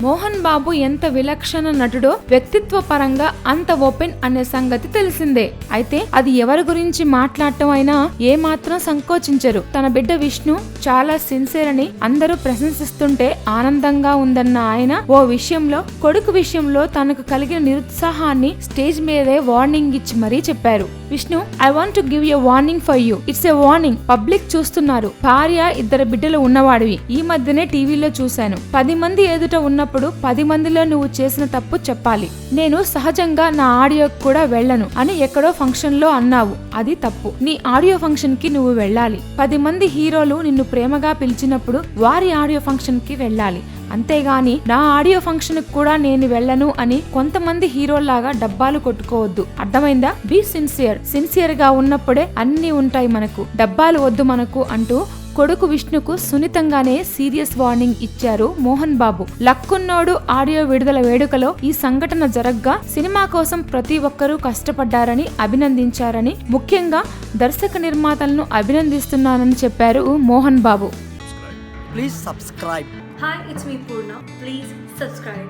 మోహన్ బాబు ఎంత విలక్షణ నటుడో వ్యక్తిత్వ పరంగా అంత ఓపెన్ అనే సంగతి తెలిసిందే. అయితే అది ఎవరి గురించి మాట్లాడటం అయినా ఏమాత్రం సంకోచించరు. తన బిడ్డ విష్ణు చాలా సిన్సియర్ అని అందరూ ప్రశంసిస్తుంటే ఆనందంగా ఉందన్న ఆయన ఓ విషయంలో, కొడుకు విషయంలో తనకు కలిగిన నిరుత్సాహాన్ని స్టేజ్ మీదే వార్నింగ్ ఇచ్చి మరీ చెప్పారు. Vishnu, I want to give a warning for you. It's a warning. Public చూస్తున్నారు. భార్య, 2 బిడ్డలు ఉన్నవాడివి. ఈ మధ్యనే టీవీలో చూశాను. 10 మంది ఎదుట ఉన్నప్పుడు 10 మందిలో నువ్వు చేసిన తప్పు చెప్పాలి. నేను సహజంగా నా ఆడియోకి కూడా వెళ్ళను అని ఎక్కడో ఫంక్షన్ లో అన్నావు. అది తప్పు. నీ ఆడియో ఫంక్షన్ కి నువ్వు వెళ్ళాలి. 10 మంది హీరోలు నిన్ను ప్రేమగా పిలిచినప్పుడు వారి ఆడియో ఫంక్షన్ కి వెళ్ళాలి. అంతేగాని నా ఆడియో ఫంక్షన్ కూడా నేను వెళ్ళను అని కొంతమంది హీరోల్లాగా డబ్బాలు కొట్టుకోవద్దు. అర్థమైందా? బీ సిన్సియర్ గా ఉన్నప్పుడే అన్ని ఉంటాయి మనకు. డబ్బాలు వద్దు మనకు అంటూ కొడుకు విష్ణుకు సున్నితంగానే సీరియస్ వార్నింగ్ ఇచ్చారు మోహన్ బాబు. లక్కున్నోడు ఆడియో విడుదల వేడుకలో ఈ సంఘటన జరగ్గా సినిమా కోసం ప్రతి ఒక్కరూ కష్టపడ్డారని అభినందించారని, ముఖ్యంగా దర్శక నిర్మాతలను అభినందిస్తున్నానని చెప్పారు Mohan Babu. Please subscribe. Hi, it's me Purna. Please subscribe.